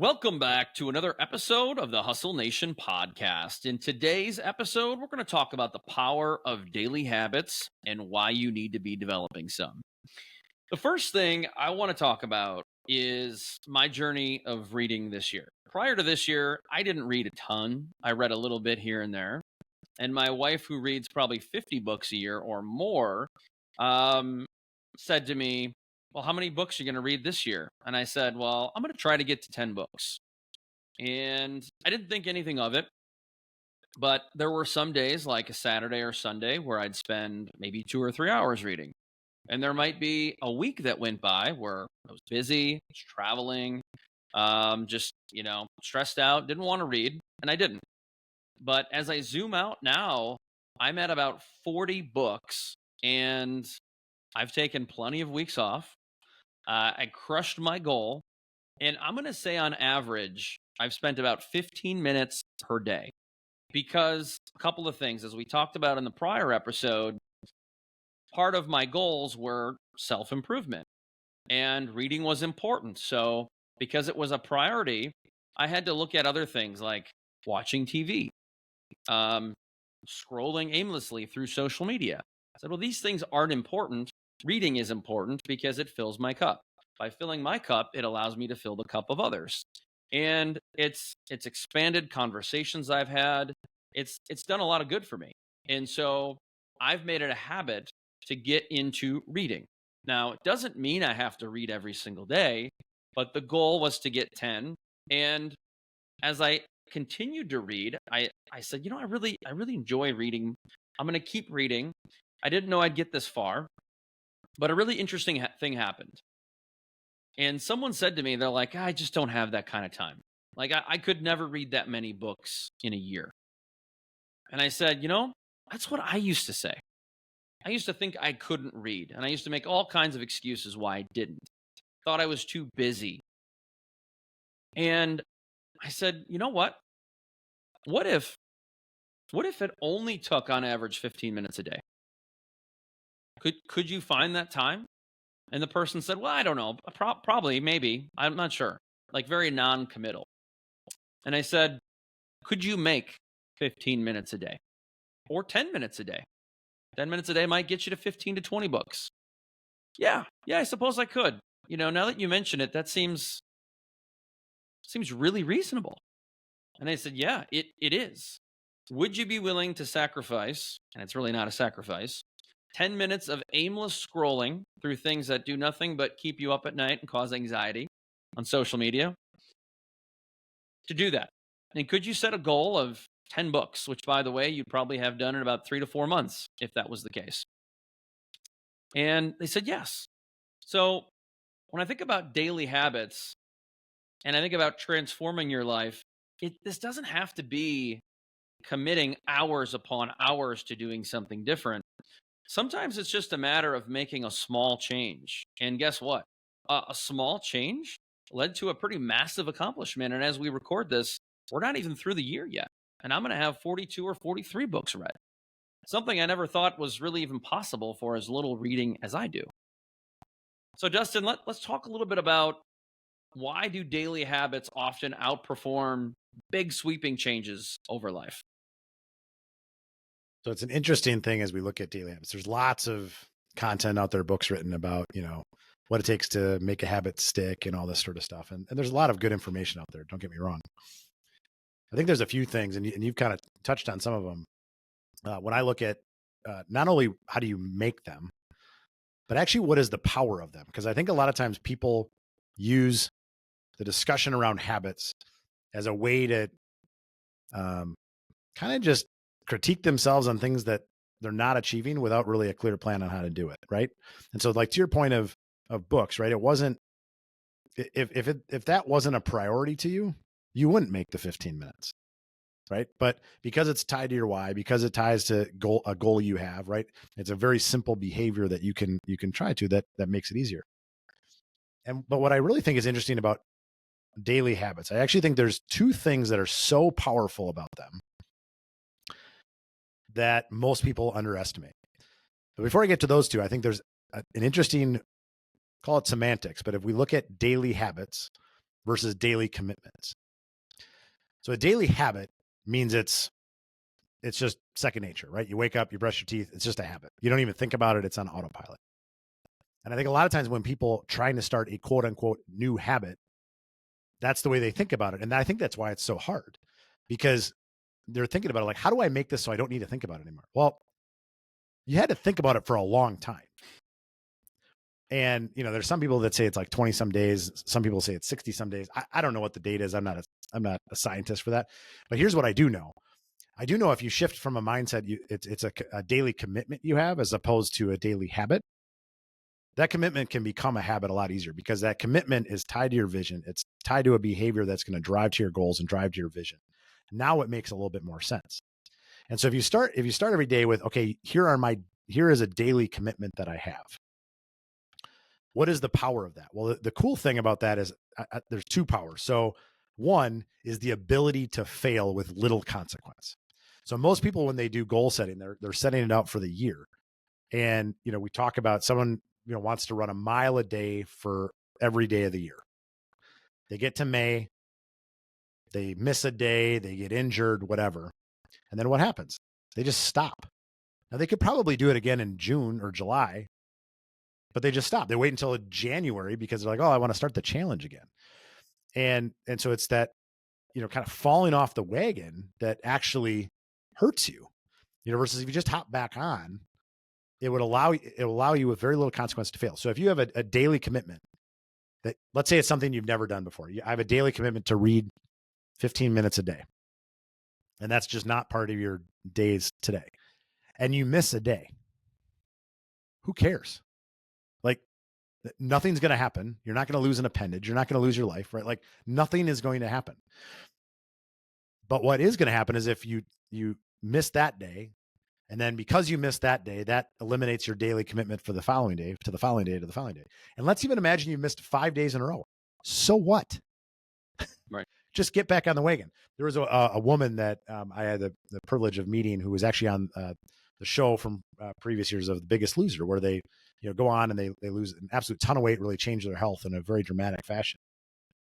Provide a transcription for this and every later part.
Welcome back to another episode of the Hustle Nation podcast. In today's episode, we're going to talk about the power of daily habits and why you need to be developing some. The first thing I want to talk about is my journey of reading this year. Prior to this year, I didn't read a ton. I read a little bit here and there. And my wife, who reads probably 50 books a year or more, said to me, well, how many books are you going to read this year? And I said, well, I'm going to try to get to 10 books. And I didn't think anything of it. But there were some days, like a Saturday or Sunday, where I'd spend maybe 2 or 3 hours reading. And there might be a week that went by where I was busy, was traveling, just, stressed out, didn't want to read, and I didn't. But as I zoom out now, I'm at about 40 books, and I've taken plenty of weeks off. I crushed my goal, and I'm going to say on average, I've spent about 15 minutes per day because a couple of things, as we talked about in the prior episode, part of my goals were self-improvement, and reading was important. So because it was a priority, I had to look at other things like watching TV, scrolling aimlessly through social media. I said, well, these things aren't important. Reading is important because it fills my cup. By filling my cup, it allows me to fill the cup of others. And it's expanded conversations I've had. It's done a lot of good for me. And so I've made it a habit to get into reading. Now, it doesn't mean I have to read every single day, but the goal was to get 10. And as I continued to read, I said, I really enjoy reading. I'm going to keep reading. I didn't know I'd get this far. But a really interesting thing happened. And someone said to me, they're like, I just don't have that kind of time. Like, I could never read that many books in a year. And I said, that's what I used to say. I used to think I couldn't read. And I used to make all kinds of excuses why I didn't. Thought I was too busy. And I said, you know what? What if it only took on average 15 minutes a day? Could you find that time? And the person said, well, I don't know. Probably, maybe. I'm not sure. Like very non-committal. And I said, could you make 15 minutes a day or 10 minutes a day? 10 minutes a day might get you to 15 to 20 books. Yeah, I suppose I could. Now that you mention it, that seems really reasonable. And I said, yeah, it is. Would you be willing to sacrifice, and it's really not a sacrifice, 10 minutes of aimless scrolling through things that do nothing but keep you up at night and cause anxiety on social media to do that? And could you set a goal of 10 books, which, by the way, you'd probably have done in about 3 to 4 months if that was the case? And they said yes. So when I think about daily habits and I think about transforming your life, this doesn't have to be committing hours upon hours to doing something different. Sometimes it's just a matter of making a small change. And guess what? A small change led to a pretty massive accomplishment. And as we record this, we're not even through the year yet. And I'm going to have 42 or 43 books read. Something I never thought was really even possible for as little reading as I do. So Dustin, let's talk a little bit about why do daily habits often outperform big sweeping changes over life? So it's an interesting thing as we look at daily habits. There's lots of content out there, books written about, what it takes to make a habit stick and all this sort of stuff. And there's a lot of good information out there. Don't get me wrong. I think there's a few things, and you've kind of touched on some of them. When I look at not only how do you make them, but actually what is the power of them? Because I think a lot of times people use the discussion around habits as a way to kind of just critique themselves on things that they're not achieving without really a clear plan on how to do it. Right. And so like to your point of books, right. It wasn't, if that wasn't a priority to you, you wouldn't make the 15 minutes. Right. But because it's tied to your why, because it ties to a goal you have, right. It's a very simple behavior that you can try to, that makes it easier. But what I really think is interesting about daily habits, I actually think there's two things that are so powerful about them that most people underestimate. But before I get to those two, I think there's an interesting, call it semantics, but if we look at daily habits, versus daily commitments. So a daily habit means it's just second nature, right? You wake up, you brush your teeth. It's just a habit. You don't even think about it. It's on autopilot. And I think a lot of times when people trying to start a quote unquote new habit, that's the way they think about it. And I think that's why it's so hard, because they're thinking about it like, how do I make this so I don't need to think about it anymore? Well, you had to think about it for a long time. And, there's some people that say it's like 20 some days. Some people say it's 60 some days. I don't know what the date is. I'm not a scientist for that. But here's what I do know. I do know if you shift from a mindset, it's a daily commitment you have as opposed to a daily habit. That commitment can become a habit a lot easier because that commitment is tied to your vision. It's tied to a behavior that's going to drive to your goals and drive to your vision. Now it makes a little bit more sense. And so if you start every day with, okay, here is a daily commitment that I have. What is the power of that? Well, the cool thing about that is there's two powers. So one is the ability to fail with little consequence. So most people, when they do goal setting, they're setting it out for the year. And, we talk about someone, wants to run a mile a day for every day of the year. They get to May, they miss a day, they get injured, whatever. And then what happens? They just stop. Now they could probably do it again in June or July, but they just stop. They wait until January because they're like, oh, I want to start the challenge again. And so it's that, kind of falling off the wagon that actually hurts you, versus if you just hop back on, it would allow you with very little consequence to fail. So if you have a daily commitment that, let's say it's something you've never done before. I have a daily commitment to read 15 minutes a day. And that's just not part of your days today. And you miss a day. Who cares? Like, nothing's going to happen. You're not going to lose an appendage. You're not going to lose your life, right? Like, nothing is going to happen. But what is going to happen is if you miss that day, and then because you missed that day, that eliminates your daily commitment for the following day, to the following day, to the following day. And let's even imagine you missed 5 days in a row. So what? Right. Just get back on the wagon. There was a woman that I had the privilege of meeting who was actually on the show from previous years of The Biggest Loser, where they go on and they lose an absolute ton of weight, really change their health in a very dramatic fashion.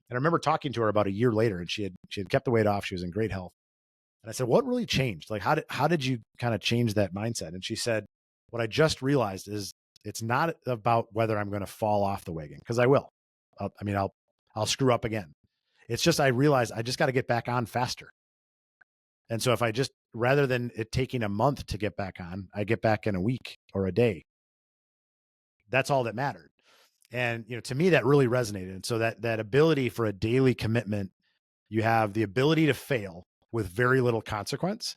And I remember talking to her about a year later, and she had kept the weight off. She was in great health. And I said, what really changed? Like, how did you kind of change that mindset? And she said, what I just realized is it's not about whether I'm going to fall off the wagon, because I will. I'll screw up again. It's just, I realized I just got to get back on faster. And so if I just, rather than it taking a month to get back on, I get back in a week or a day. That's all that mattered. And, to me, that really resonated. And so that ability for a daily commitment, you have the ability to fail with very little consequence.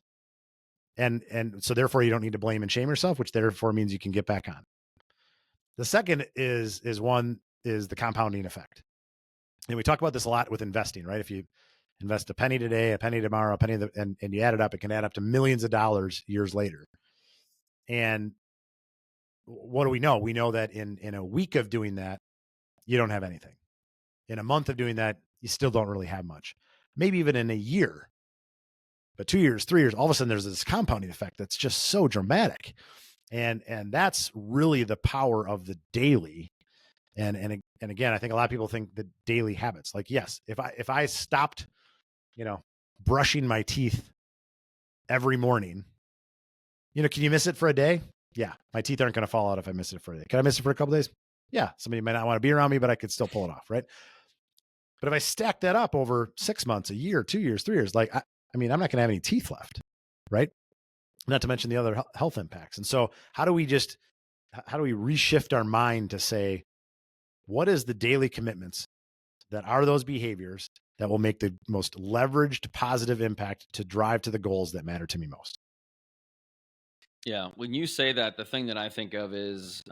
And so therefore you don't need to blame and shame yourself, which therefore means you can get back on. The second is the compounding effect. And we talk about this a lot with investing, right? If you invest a penny today, a penny tomorrow, and you add it up, it can add up to millions of dollars years later. And what do we know? We know that in a week of doing that, you don't have anything. In a month of doing that, you still don't really have much. Maybe even in a year, but 2 years, 3 years, all of a sudden there's this compounding effect that's just so dramatic. And that's really the power of the daily. And again, I think a lot of people think the daily habits, like, yes, if I stopped, brushing my teeth every morning, can you miss it for a day? Yeah. My teeth aren't going to fall out if I miss it for a day. Can I miss it for a couple of days? Yeah. Somebody might not want to be around me, but I could still pull it off. Right. But if I stack that up over 6 months, a year, 2 years, 3 years, like, I'm not going to have any teeth left. Right. Not to mention the other health impacts. And so how do we reshift our mind to say, what is the daily commitments that are those behaviors that will make the most leveraged positive impact to drive to the goals that matter to me most? Yeah. When you say that, the thing that I think of is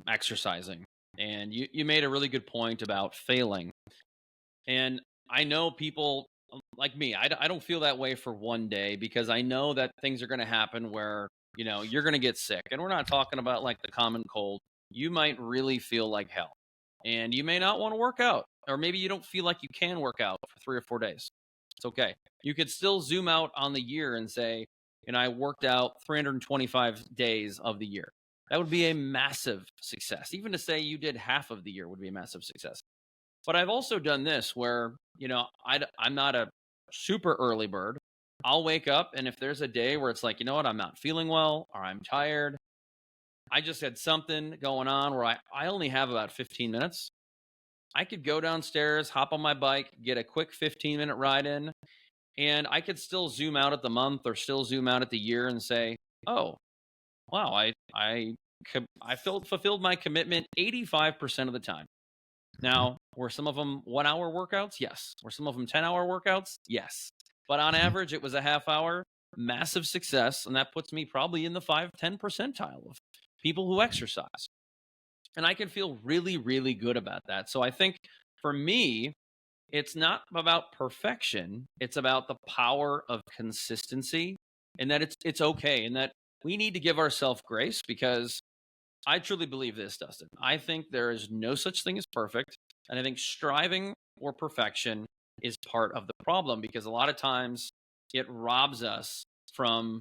exercising. And you made a really good point about failing. And I know people like me, I don't feel that way for one day, because I know that things are going to happen where, you're going to get sick. And we're not talking about like the common cold. You might really feel like hell, and you may not want to work out, or maybe you don't feel like you can work out for 3 or 4 days. It's okay. You could still zoom out on the year and say, I worked out 325 days of the year. That would be a massive success. Even to say you did half of the year would be a massive success. But I've also done this where, I'm not a super early bird. I'll wake up, and if there's a day where it's like, you know what, I'm not feeling well or I'm tired, I just had something going on where I only have about 15 minutes. I could go downstairs, hop on my bike, get a quick 15-minute ride in, and I could still zoom out at the month or still zoom out at the year and say, "Oh, wow, I fulfilled my commitment 85% of the time." Now, were some of them 1 hour workouts? Yes. Were some of them 10-hour workouts? Yes. But on Mhm. average, it was a half hour, massive success. And that puts me probably in the 5, 10 percentile of people who exercise. And I can feel really, really good about that. So I think for me, it's not about perfection. It's about the power of consistency, and that it's okay, and that we need to give ourselves grace, because I truly believe this, Dustin. I think there is no such thing as perfect. And I think striving for perfection is part of the problem, because a lot of times it robs us from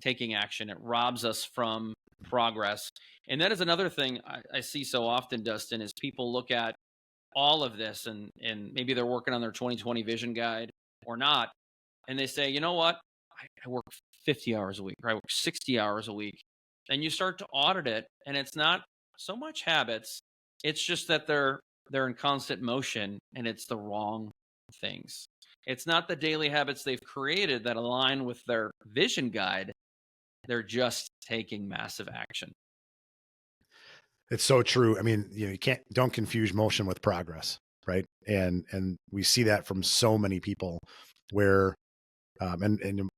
taking action, it robs us from progress. And that is another thing I see so often, Dustin, is people look at all of this, and maybe they're working on their 2020 vision guide or not. And they say, you know what? I work 50 hours a week, or I work 60 hours a week. And you start to audit it, and it's not so much habits. It's just that they're in constant motion, and it's the wrong things. It's not the daily habits they've created that align with their vision guide. They're just taking massive action. It's so true. I mean, you don't confuse motion with progress, right? And we see that from so many people where and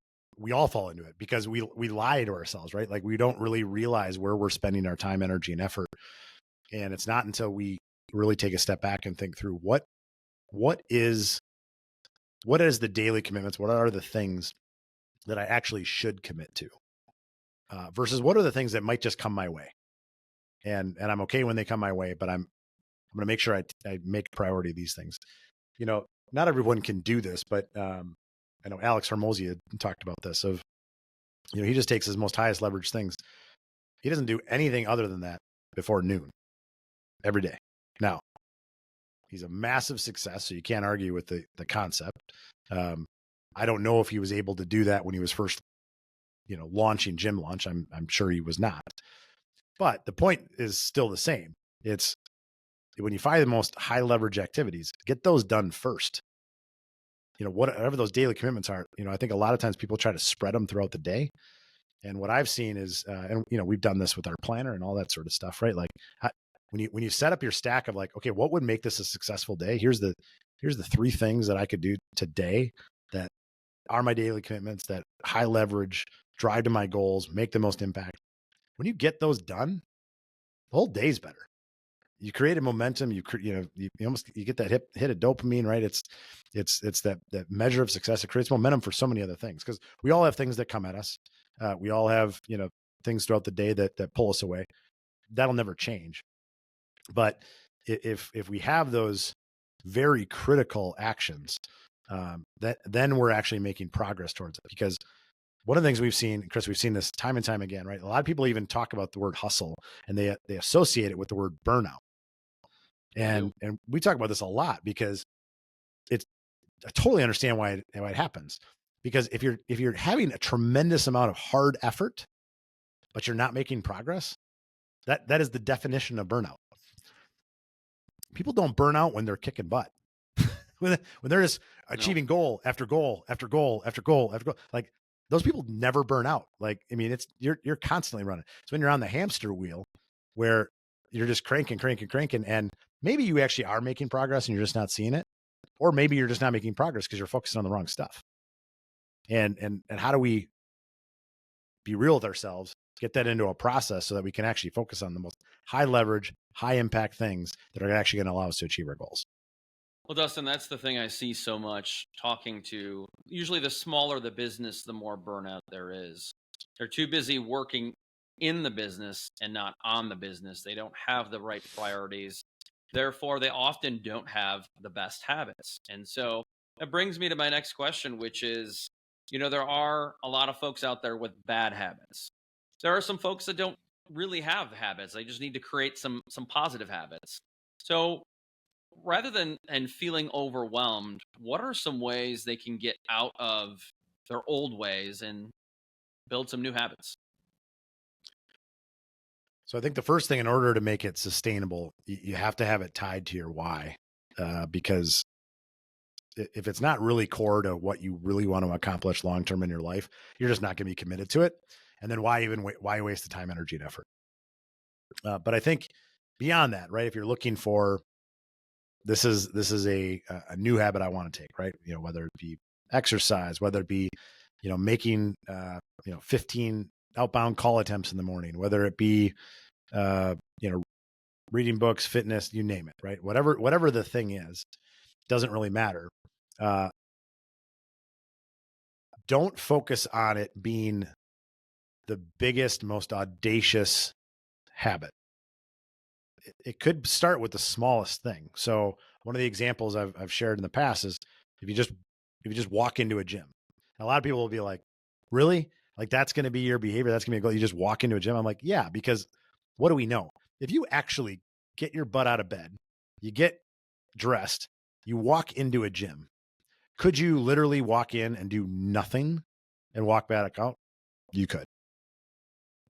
we all fall into it because we lie to ourselves, right? Like we don't really realize where we're spending our time, energy, and effort. And it's not until we really take a step back and think through what is the daily commitments, what are the things that I actually should commit to, versus what are the things that might just come my way. And I'm okay when they come my way, but I'm going to make sure I make priority of these things. Not everyone can do this, but I know Alex Hermosi had talked about this of, he just takes his most highest leverage things. He doesn't do anything other than that before noon every day. Now, he's a massive success, so you can't argue with the concept. I don't know if he was able to do that when he was first, launching Gym Launch. I'm sure he was not. But the point is still the same. It's when you find the most high leverage activities, get those done first. Whatever those daily commitments are, I think a lot of times people try to spread them throughout the day. And what I've seen is, and we've done this with our planner and all that sort of stuff, right? Like when you set up your stack of like, okay, what would make this a successful day? Here's the 3 things that I could do today that are my daily commitments, that high leverage, drive to my goals, make the most impact. When you get those done, the whole day's better. You create a momentum. You almost you get that hit of dopamine, right? It's that measure of success. It creates momentum for so many other things because we all have things that come at us. We all have things throughout the day that pull us away. That'll never change. But if we have those very critical actions, then we're actually making progress towards it. Because one of the things we've seen, Chris, we've seen this time and time again, right? A lot of people even talk about the word hustle and they associate it with the word burnout. And we talk about this a lot because I totally understand why it happens. Because if you're having a tremendous amount of hard effort, but you're not making progress, that is the definition of burnout. People don't burn out when they're kicking butt. when they're just achieving goal after goal after goal after goal after goal. Like those people never burn out. Like, I mean, you're constantly running. So when you're on the hamster wheel where you're just cranking, and maybe you actually are making progress and you're just not seeing it. Or maybe you're just not making progress because you're focusing on the wrong stuff. And how do we be real with ourselves, get that into a process so that we can actually focus on the most high leverage, high impact things that are actually going to allow us to achieve our goals? Well, Dustin, that's the thing I see so much talking to. Usually, the smaller the business, the more burnout there is. They're too busy working in the business and not on the business. They don't have the right priorities. Therefore, they often don't have the best habits. And so that brings me to my next question, which is, there are a lot of folks out there with bad habits. There are some folks that don't really have habits. They just need to create some positive habits. So rather than and feeling overwhelmed, what are some ways they can get out of their old ways and build some new habits? So I think the first thing, in order to make it sustainable, you have to have it tied to your why, because if it's not really core to what you really want to accomplish long term in your life, you're just not going to be committed to it. And then why waste the time, energy, and effort? But I think beyond that, right? If you're looking for this is a new habit I want to take, right? Whether it be exercise, whether it be making 15 outbound call attempts in the morning, whether it be uh, you know reading books, fitness, you name it, right? Whatever the thing is, doesn't really matter. Uh, don't focus on it being the biggest, most audacious habit. It could start with the smallest thing. So one of the examples I've shared in the past is if you just walk into a gym. And a lot of people will be like, really? Like that's going to be your behavior? That's going to be a goal? You just walk into a gym? I'm like, yeah, because what do we know? If you actually get your butt out of bed, you get dressed, you walk into a gym, could you literally walk in and do nothing and walk back out? You could.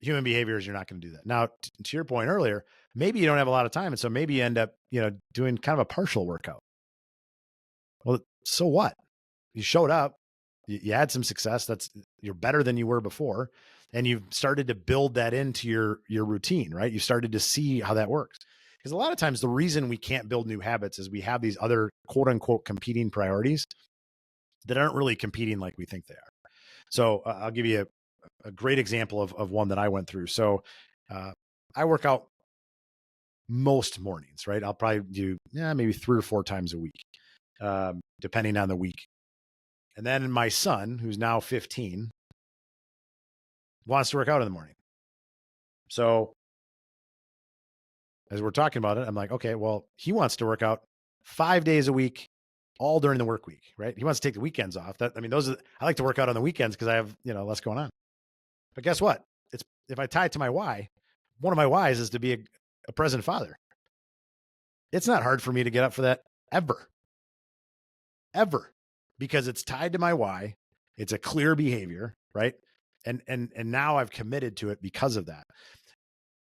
Human behavior is you're not going to do that. Now, to your point earlier, maybe you don't have a lot of time. And so maybe you end up, doing kind of a partial workout. Well, so what? You showed up, you had some success. You're better than you were before. And you've started to build that into your routine, right? You started to see how that works. Because a lot of times the reason we can't build new habits is we have these other quote unquote competing priorities that aren't really competing like we think they are. So I'll give you a great example of one that I went through. So I work out most mornings, right? I'll probably do maybe 3 or 4 times a week, depending on the week. And then my son, who's now 15, wants to work out in the morning. So as we're talking about it, I'm like, okay, well, he wants to work out 5 days a week, all during the work week, right? He wants to take the weekends off. I like to work out on the weekends because I have, less going on. But guess what? If I tie it to my why, one of my whys is to be a present father. It's not hard for me to get up for that ever, because it's tied to my why. It's a clear behavior, right? And now I've committed to it because of that.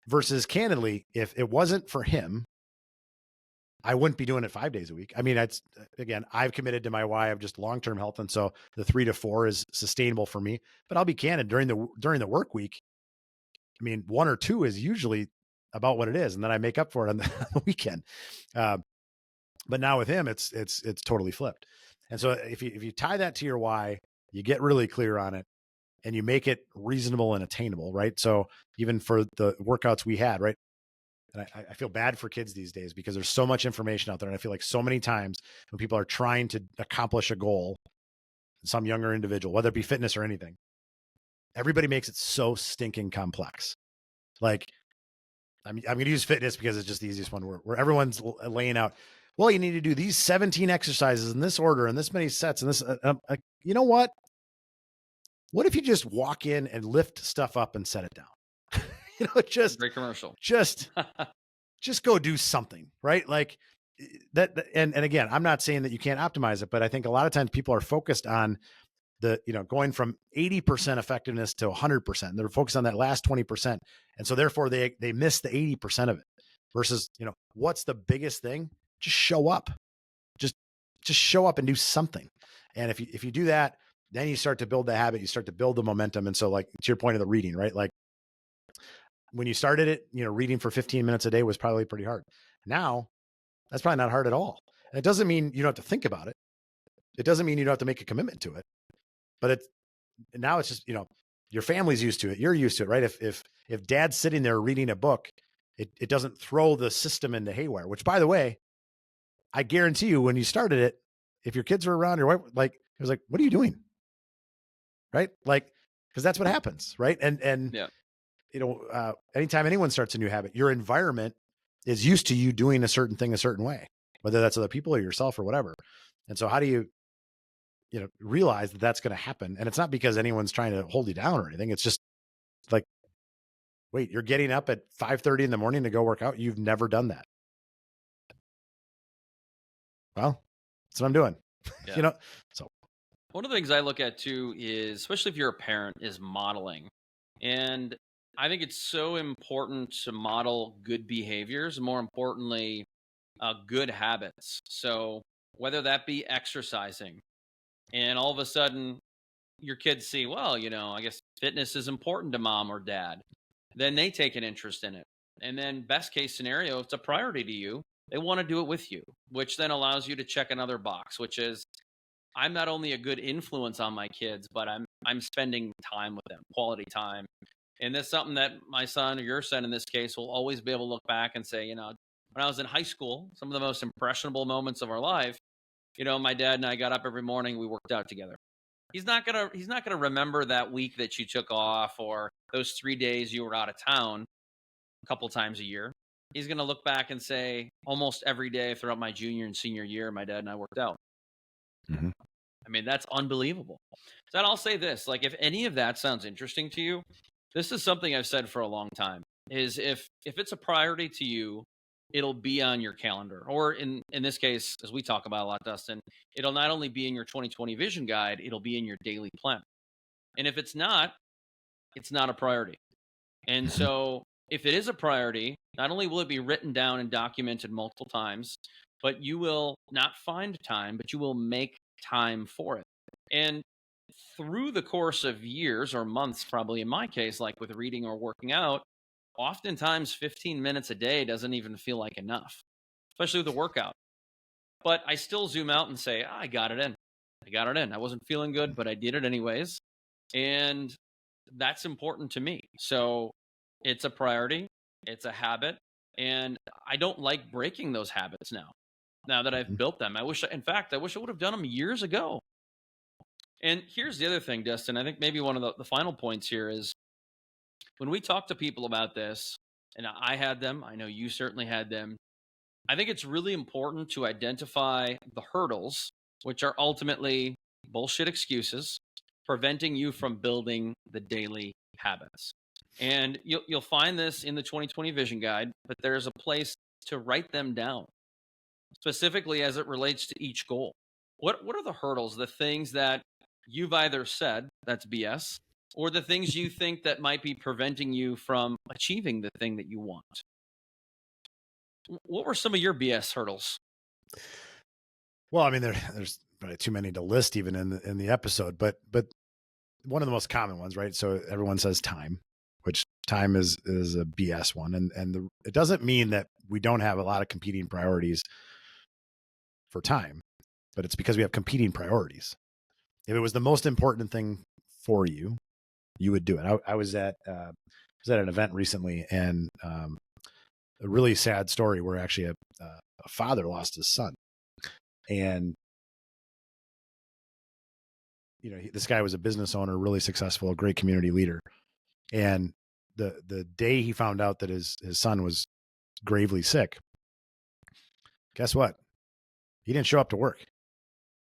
Versus candidly, if it wasn't for him, I wouldn't be doing it 5 days a week. I mean, I've committed to my why of just long-term health. And so the 3 to 4 is sustainable for me, but I'll be candid during the work week. I mean, 1 or 2 is usually about what it is. And then I make up for it on the weekend. But now with him, it's totally flipped. And so if you tie that to your why, you get really clear on it and you make it reasonable and attainable, right? So even for the workouts we had, right? And I feel bad for kids these days because there's so much information out there. And I feel like so many times when people are trying to accomplish a goal, some younger individual, whether it be fitness or anything, everybody makes it so stinking complex. Like, I'm going to use fitness because it's just the easiest one where everyone's laying out, well, you need to do these 17 exercises in this order and this many sets and this, you know what? What if you just walk in and lift stuff up and set it down? Great commercial. Just go do something, right? Like that. And again, I'm not saying that you can't optimize it, but I think a lot of times people are focused on going from 80% effectiveness to 100%. They're focused on that last 20%. And so therefore they miss the 80% of it versus, what's the biggest thing? Just show up, just show up and do something. And if you do that, then you start to build the habit, you start to build the momentum. And so like to your point of the reading, right? Like when you started it, reading for 15 minutes a day was probably pretty hard. Now that's probably not hard at all. And it doesn't mean you don't have to think about it. It doesn't mean you don't have to make a commitment to it, but now it's just, your family's used to it. You're used to it, right? If dad's sitting there reading a book, it doesn't throw the system into haywire, which by the way, I guarantee you when you started it, if your kids were around, your wife, like, it was like, what are you doing? Right? Like, cause that's what happens. Right. And Yeah. Anytime anyone starts a new habit, your environment is used to you doing a certain thing a certain way, whether that's other people or yourself or whatever. And so how do you, realize that that's going to happen? And it's not because anyone's trying to hold you down or anything. It's just like, wait, you're getting up at 5:30 in the morning to go work out. You've never done that. Well, that's what I'm doing. Yeah. You know, so One of the things I look at too is, especially if you're a parent, is modeling. And I think it's so important to model good behaviors, more importantly, good habits. So whether that be exercising, and all of a sudden your kids see, well, I guess fitness is important to mom or dad, then they take an interest in it. And then, best case scenario, if it's a priority to you, they want to do it with you, which then allows you to check another box, which is I'm not only a good influence on my kids, but I'm spending time with them, quality time. And that's something that my son, or your son in this case, will always be able to look back and say, when I was in high school, some of the most impressionable moments of our life, my dad and I got up every morning, we worked out together. He's not gonna remember that week that you took off, or those 3 days you were out of town a couple times a year. He's gonna look back and say, almost every day throughout my junior and senior year, my dad and I worked out. mhm. I mean, that's unbelievable. So I'll say this, like, if any of that sounds interesting to you, this is something I've said for a long time, is if it's a priority to you, it'll be on your calendar. Or in this case, as we talk about a lot, Dustin, it'll not only be in your 2020 vision guide, it'll be in your daily plan. And if it's not a priority. And Mhm. so if it is a priority, not only will it be written down and documented multiple times, but you will not find time, but you will make time for it. And through the course of years or months, probably in my case, like with reading or working out, oftentimes 15 minutes a day doesn't even feel like enough, especially with a workout. But I still zoom out and say, I got it in. I got it in. I wasn't feeling good, but I did it anyways. And that's important to me. So it's a priority, it's a habit, and I don't like breaking those habits now. Now that I've Mhm. built them, in fact, I wish I would have done them years ago. And here's the other thing, Dustin. I think maybe one of the final points here is when we talk to people about this, and I had them, I know you certainly had them. I think it's really important to identify the hurdles, which are ultimately bullshit excuses, preventing you from building the daily habits. And you'll find this in the 2020 Vision Guide, but there's a place to write them down, specifically as it relates to each goal. What are the hurdles, the things that you've either said that's BS, or the things you think that might be preventing you from achieving the thing that you want? What were some of your BS hurdles? Well, I mean, there's probably too many to list even in the episode, but one of the most common ones, right? So everyone says time, which time is a BS one, and it doesn't mean that we don't have a lot of competing priorities for time, but it's because we have competing priorities. If it was the most important thing for you, you would do it. I was at an event recently, and a really sad story where actually a father lost his son, and this guy was a business owner, really successful, great community leader, and the day he found out that his son was gravely sick, guess what? He didn't show up to work,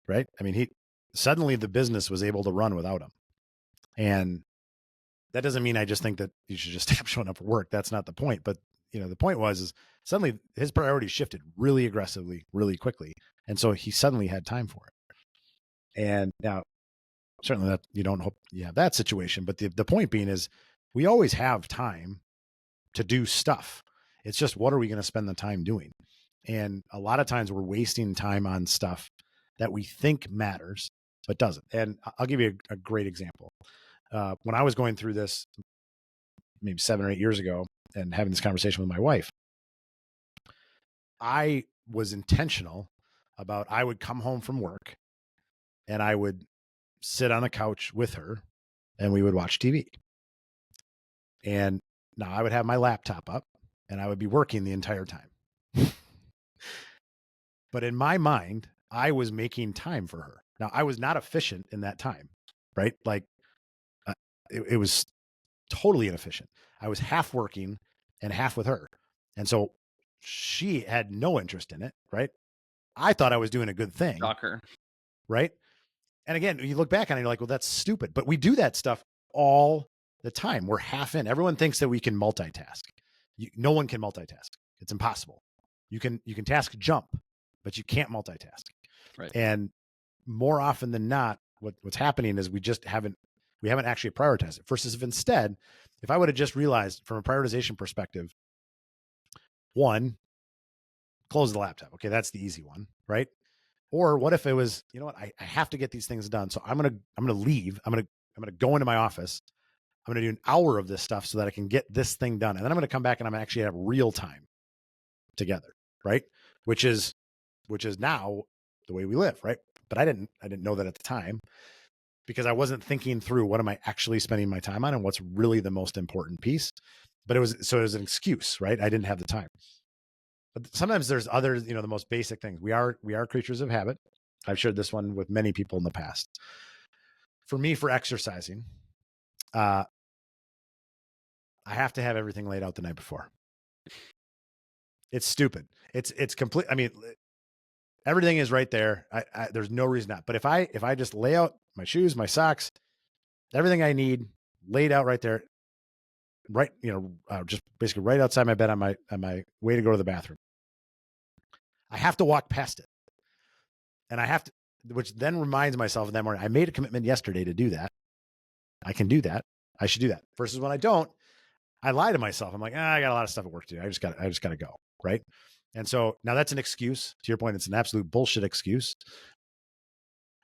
right? I mean, he suddenly the business was able to run without him, and that doesn't mean I just think that you should just stop showing up for work. That's not the point. But the point is suddenly his priorities shifted really aggressively, really quickly, and so he suddenly had time for it. And now, certainly, that you don't hope you have that situation, but the point being is, we always have time to do stuff. It's just what are we going to spend the time doing? And a lot of times we're wasting time on stuff that we think matters but doesn't. And I'll give you a great example. When I was going through this maybe 7 or 8 years ago and having this conversation with my wife, I was intentional about I would come home from work and I would sit on the couch with her and we would watch TV. And now I would have my laptop up and I would be working the entire time. But in my mind, I was making time for her. Now, I was not efficient in that time, right? Like uh, it was totally inefficient. I was half working and half with her. And so she had no interest in it, right? I thought I was doing a good thing, Shocker. right? And again, you look back on it, you're like, well, that's stupid. But we do that stuff all the time. We're half in. Everyone thinks that we can multitask. No one can multitask. It's impossible. You can task jump, but you can't multitask. Right. And more often than not, what's happening is we haven't actually prioritized it. Versus if I would have just realized from a prioritization perspective, one, close the laptop. Okay, that's the easy one, right? Or what if it was, you know what, I have to get these things done. So I'm gonna leave. I'm gonna go into my office. I'm gonna do an hour of this stuff so that I can get this thing done. And then I'm gonna come back and I'm gonna actually have real time together, right? Which is now the way we live, right? But I didn't know that at the time because I wasn't thinking through what am I actually spending my time on and what's really the most important piece. But it was an excuse, right? I didn't have the time. But sometimes there's other, the most basic things. We are creatures of habit. I've shared this one with many people in the past. For me, for exercising, I have to have everything laid out the night before. It's stupid. It's complete. I mean, everything is right there. There's no reason not. But if I just lay out my shoes, my socks, everything I need laid out right there, right, just basically right outside my bed on my way to go to the bathroom, I have to walk past it, and I have to, which then reminds myself of that morning. I made a commitment yesterday to do that. I can do that. I should do that. Versus when I don't, I lie to myself. I'm like, I got a lot of stuff at work to do. I just got to go. Right. And so now that's an excuse. To your point, it's an absolute bullshit excuse.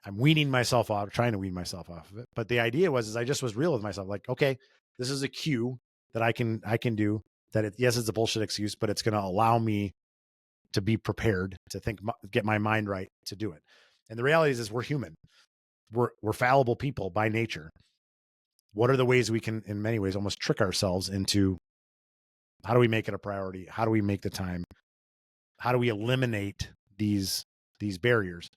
I'm weaning myself off, trying to wean myself off of it. But the idea is I just was real with myself. Like, okay, this is a cue that I can do that. Yes, it's a bullshit excuse, but it's going to allow me to be prepared to think, get my mind right to do it. And the reality is we're human. We're fallible people by nature. What are the ways we can, in many ways, almost trick ourselves into how do we make it a priority? How do we make the time? How do we eliminate these barriers?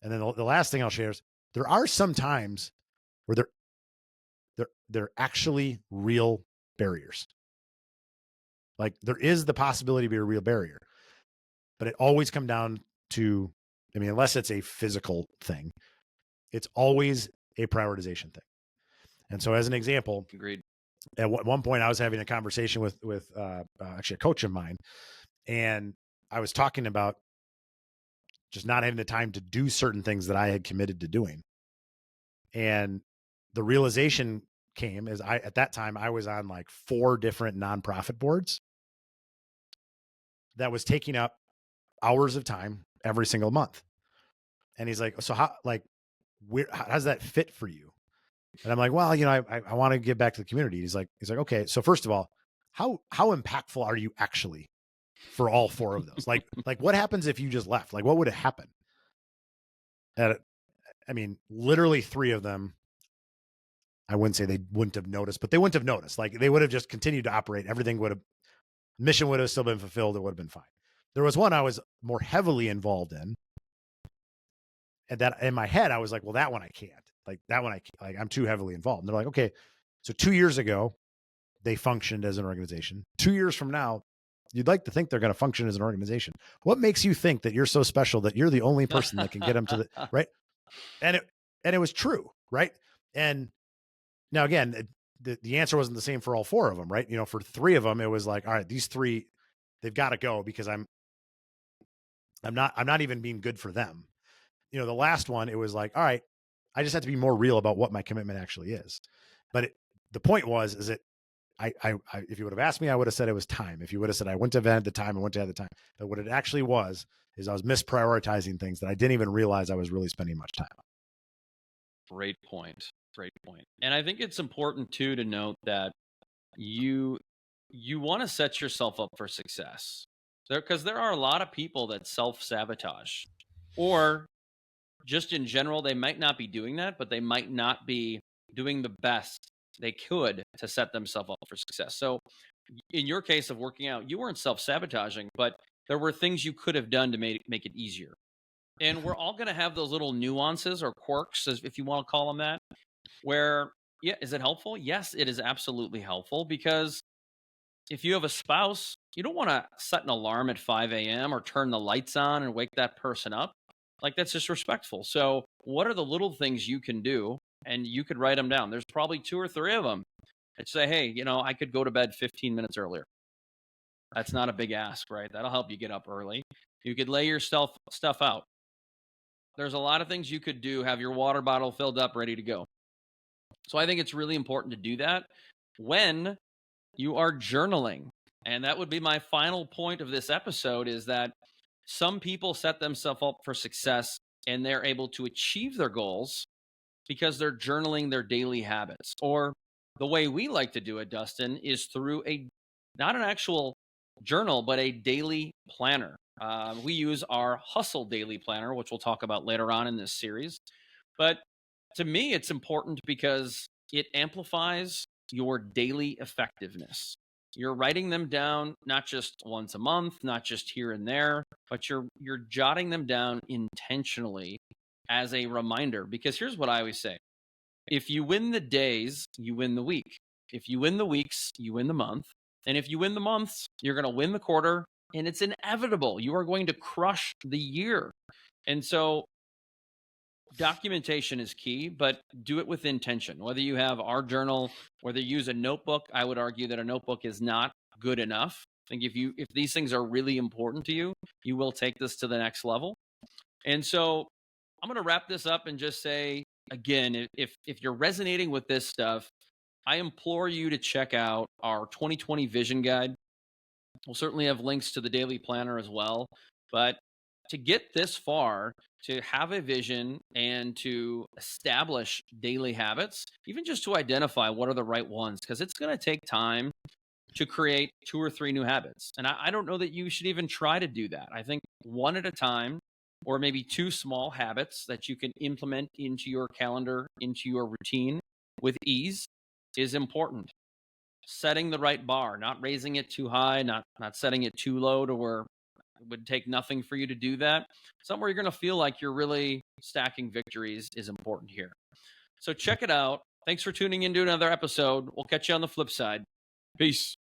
And then the last thing I'll share is there are some times where they're actually real barriers. Like there is the possibility to be a real barrier, but it always comes down to, unless it's a physical thing, it's always a prioritization thing. And so as an example, Agreed. At one point I was having a conversation with actually a coach of mine, and I was talking about just not having the time to do certain things that I had committed to doing. And the realization came as at that time I was on like 4 different nonprofit boards that was taking up hours of time every single month. And he's like, so how does that fit for you? And I'm like, well, I want to give back to the community. He's like, okay. So first of all, how impactful are you actually for all 4 of those? like what happens if you just left? Like what would have happened? Literally 3 of them, I wouldn't say they wouldn't have noticed, but they wouldn't have noticed. Like they would have just continued to operate. Mission would have still been fulfilled. It would have been fine. There was one I was more heavily involved in. And that in my head, I was like, well, that one I can't. Like that one, I'm too heavily involved. And they're like, okay. So 2 years ago, they functioned as an organization. 2 years from now, you'd like to think they're going to function as an organization. What makes you think that you're so special that you're the only person that can get them to the right? And it was true, right? And now again, the answer wasn't the same for all 4 of them, right? For 3 of them, it was like, all right, these 3, they've got to go because I'm not even being good for them. The last one, it was like, all right, I just have to be more real about what my commitment actually is. But the point is that I if you would have asked me, I would have said it was time. If you would have said I wouldn't have had the time, I wouldn't have had the time. But what it actually was is I was misprioritizing things that I didn't even realize I was really spending much time on. Great point. And I think it's important too to note that you want to set yourself up for success. Because there are a lot of people that self-sabotage, or just in general, they might not be doing that, but they might not be doing the best they could to set themselves up for success. So in your case of working out, you weren't self-sabotaging, but there were things you could have done to make it easier. And we're all going to have those little nuances or quirks, if you want to call them that, where, yeah, is it helpful? Yes, it is absolutely helpful, because if you have a spouse, you don't want to set an alarm at 5 a.m. or turn the lights on and wake that person up. Like, that's disrespectful. So what are the little things you can do? And you could write them down. There's probably 2 or 3 of them. I'd say, hey, I could go to bed 15 minutes earlier. That's not a big ask, right? That'll help you get up early. You could lay your stuff out. There's a lot of things you could do, have your water bottle filled up, ready to go. So I think it's really important to do that when you are journaling. And that would be my final point of this episode, is that some people set themselves up for success and they're able to achieve their goals because they're journaling their daily habits. Or the way we like to do it, Dustin, is through not an actual journal, but a daily planner. We use our Hustle Daily Planner, which we'll talk about later on in this series. But to me, it's important because it amplifies your daily effectiveness. You're writing them down not just once a month, not just here and there, but you're jotting them down intentionally as a reminder. Because here's what I always say: if you win the days, you win the week. If you win the weeks, you win the month. And if you win the months, you're going to win the quarter. And it's inevitable. You are going to crush the year. And so documentation is key, but do it with intention. Whether you have our journal, whether you use a notebook, I would argue that a notebook is not good enough. I think if these things are really important to you, you will take this to the next level. And so I'm going to wrap this up and just say, again, if you're resonating with this stuff, I implore you to check out our 2020 Vision Guide. We'll certainly have links to the daily planner as well. But to get this far, to have a vision and to establish daily habits, even just to identify what are the right ones, because it's going to take time to create 2 or 3 new habits. And I don't know that you should even try to do that. I think one at a time, or maybe 2 small habits that you can implement into your calendar, into your routine with ease, is important. Setting the right bar, not raising it too high, not setting it too low to where it would take nothing for you to do that. Somewhere you're going to feel like you're really stacking victories is important here. So check it out. Thanks for tuning into another episode. We'll catch you on the flip side. Peace.